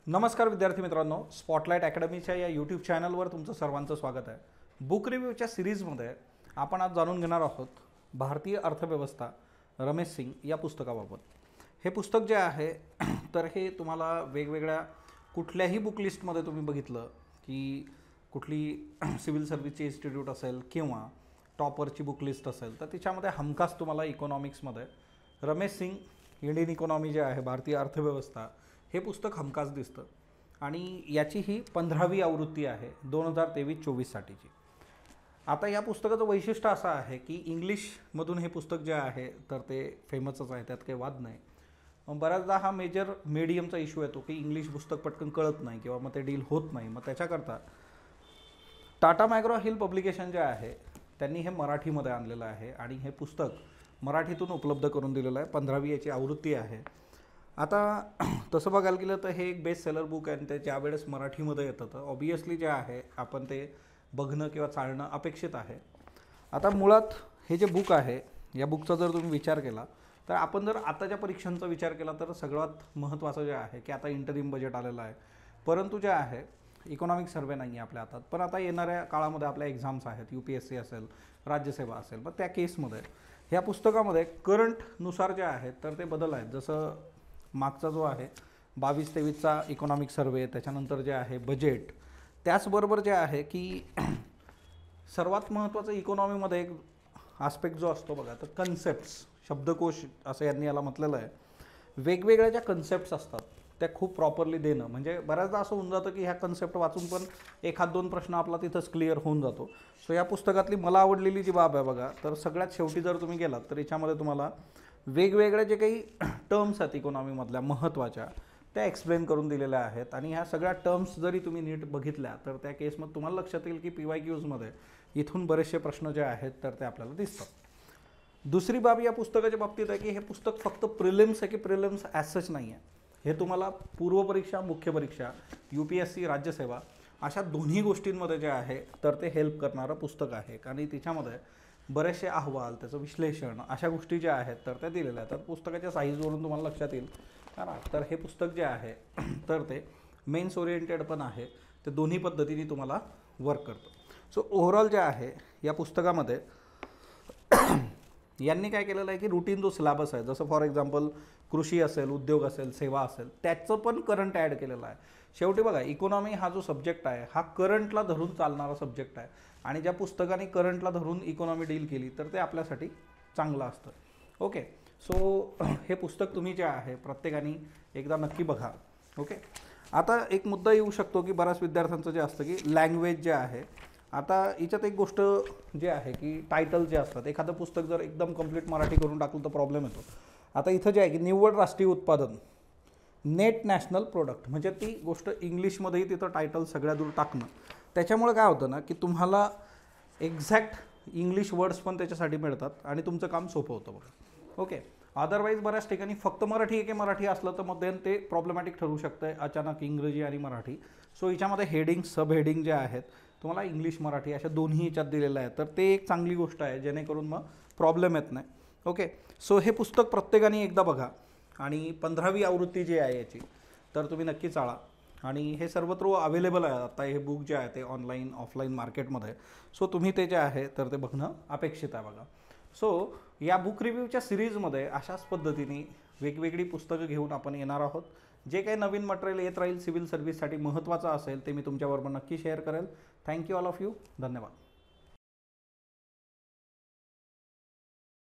नमस्कार विद्यार्थी मित्रांनो, स्पॉटलाइट अकॅडमीच्या या यूट्यूब चॅनलवर तुमचं सर्वांचं स्वागत आहे। बुक रिव्ह्यूच्या सिरीजमध्ये आपण आज जाणून घेणार आहोत भारतीय अर्थव्यवस्था रमेश सिंग या पुस्तकाबाबत। हे पुस्तक जे आहे तर हे तुम्हाला वेगवेगळ्या कुठल्याही बुक लिस्टमध्ये तुम्ही बघितलं की कुठली सिव्हिल सर्व्हिसची इन्स्टिट्यूट असेल किंवा टॉपरची बुक लिस्ट असेल तर त्याच्यामध्ये हमखास तुम्हाला इकॉनॉमिक्समध्ये रमेश सिंग इंडियन इकॉनॉमी जे आहे भारतीय अर्थव्यवस्था हे पुस्तक हमखास दिसतं आणि याची ही 15वी आवृत्ती आहे 2023-24 साठीची। आता या पुस्तकाचं वैशिष्ट्य असं आहे की इंग्लिशमधून हे पुस्तक जे आहे तर ते फेमसच आहे, त्यात काही वाद नाही। बऱ्याचदा हा मेजर मीडियमचा इश्यू येतो की इंग्लिश पुस्तक पटकन कळत नाही किंवा मग ते डील होत नाही। मग त्याच्याकरता टाटा मॅग्रो हिल पब्लिकेशन जे आहे त्यांनी हे मराठीमध्ये आणलेलं आहे आणि हे पुस्तक मराठीतून उपलब्ध करून दिलेलं आहे। 15वी याची आवृत्ती आहे। आता तसं बघायला गेलं तर हे एक बेस्ट सेलर बुक आहे आणि ते ज्यावेळेस मराठीमध्ये येतं तर ऑब्वियसली जे आहे आपण ते बघणं किंवा चालणं अपेक्षित आहे। आता मुळात हे जे बुक आहे या बुकचा जर तुम्ही विचार केला तर आपण जर आताच्या परीक्षांचा विचार केला तर सगळ्यात महत्त्वाचं जे आहे की आता इंटरिम बजेट आलेलं आहे, परंतु जे आहे इकॉनॉमिक सर्वे नाही आहे आपल्या हातात। पण आता येणाऱ्या काळामध्ये आपल्या एक्झाम्स आहेत, UPSC असेल, राज्यसेवा असेल, मग त्या केसमध्ये ह्या पुस्तकामध्ये करंटनुसार जे आहेत तर ते बदल आहेत। जसं मागचा जो आहे 22-23चा इकॉनॉमिक सर्वे, त्याच्यानंतर जे आहे बजेट, त्याचबरोबर जे आहे की सर्वात महत्त्वाचं इकॉनॉमीमध्ये एक आस्पेक्ट जो असतो बघा तर कन्सेप्ट्स, शब्दकोश असं यांनी याला म्हटलेलं आहे। वेगवेगळ्या ज्या कन्सेप्ट्स असतात त्या खूप प्रॉपरली देणं, म्हणजे बऱ्याचदा असं होऊन जातं की ह्या कन्सेप्ट वाचून पण एखाद दोन प्रश्न आपला तिथंच क्लिअर होऊन जातो। सो या पुस्तकातली मला आवडलेली जी बाब आहे बघा तर सगळ्यात शेवटी जर तुम्ही गेलात तर याच्यामध्ये तुम्हाला वेगवेगळ्या जे काही टर्म्स आहेत इकॉनॉमीमधल्या महत्त्वाच्या त्या एक्सप्लेन करून दिलेल्या आहेत आणि ह्या सगळ्या टर्म्स जरी तुम्ही नीट बघितल्या तर त्या केसमध्ये तुम्हाला लक्षात येईल की PYQजमध्ये इथून बरेचसे प्रश्न जे आहेत तर ते आपल्याला दिसतात। दुसरी बाब या पुस्तकाच्या बाबतीत आहे की हे पुस्तक फक्त प्रिलिम्स आहे की प्रिलिम्स ॲज सच नाही आहे, हे तुम्हाला पूर्वपरीक्षा, मुख्य परीक्षा, UPSC, राज्यसेवा अशा दोन्ही गोष्टींमध्ये जे आहे तर ते हेल्प करणारं पुस्तक आहे। आणि त्याच्यामध्ये बरेचसे अहवाल, त्याचं विश्लेषण अशा गोष्टी ज्या आहेत तर त्या दिलेल्या आहेत। तर पुस्तकाच्या साईजवरून तुम्हाला लक्षात येईल तर हे पुस्तक जे आहे तर ते मेन्स ओरिएंटेड पण आहे, ते दोन्ही पद्धतीने तुम्हाला वर्क करतं। सो ओव्हरऑल जे आहे या पुस्तकामध्ये यांनी काय केलेलं आहे की रुटीन जो सिलेबस आहे, जसं फॉर एक्झाम्पल कृषी असेल, उद्योग असेल, सेवा असेल, त्याचं पण करंट ॲड केलेलं आहे। शेवटी बघा इकॉनॉमी हा जो सब्जेक्ट आहे हा करंटला धरून चालणारा सब्जेक्ट आहे आणि ज्या पुस्तकाने करंटला धरून इकॉनॉमी डील केली तर ते आपल्यासाठी चांगलं असतं। ओके, सो हे पुस्तक तुम्ही जे आहे प्रत्येकाने एकदा नक्की बघा। ओके, आता एक मुद्दा येऊ शकतो की बऱ्याच विद्यार्थ्यांचं जे असतं की लँग्वेज जे आहे, आता याच्यात एक गोष्ट जे आहे की टायटल जे असतात, एखादं पुस्तक जर एकदम कंप्लीट मराठी करून टाकलं तर प्रॉब्लेम येतो। आता इथं जे आहे की निव्वळ राष्ट्रीय उत्पादन, नेट नॅशनल प्रोडक्ट, म्हणजे ती गोष्ट इंग्लिशमध्येही तिथं टायटल सगळ्या दूर टाकणं, त्याच्यामुळे काय होतं ना की तुम्हाला एक्झॅक्ट इंग्लिश वर्ड्स पण त्याच्यासाठी मिळतात आणि तुमचं काम सोपं होतं बघा। ओके, अदरवाईज बऱ्याच ठिकाणी फक्त मराठी असलं तर मग देन ते प्रॉब्लेमॅटिक ठरू शकतं अचानक इंग्रजी आणि मराठी। सो याच्यामध्ये हेडिंग, सब हेडिंग जे आहेत तुम्हाला इंग्लिश, मराठी अशा दोन्ही याच्यात दिलेलं आहे, तर ते एक चांगली गोष्ट आहे जेणेकरून मग प्रॉब्लेम येत नाही। ओके, सो हे पुस्तक प्रत्येकाने एकदा बघा आणि 15वी आवृत्ती जी आहे याची तर तुम्ही नक्की चाळा आणि हे सर्वत्र अवेलेबल आहे आता हे बुक जे आहे ते ऑनलाईन, ऑफलाईन मार्केटमध्ये। सो तुम्ही ते जे आहे तर ते बघणं अपेक्षित आहे बघा। सो या बुक रिव्ह्यूच्या सिरीजमध्ये अशाच पद्धतीने वेगवेगळी पुस्तकं घेऊन आपण येणार आहोत। जे काही नवीन मटेरियल येत राहील सिव्हिल सर्व्हिससाठी महत्त्वाचं असेल ते मी तुमच्याबरोबर नक्की शेअर करेल। थँक्यू ऑल ऑफ यू, धन्यवाद।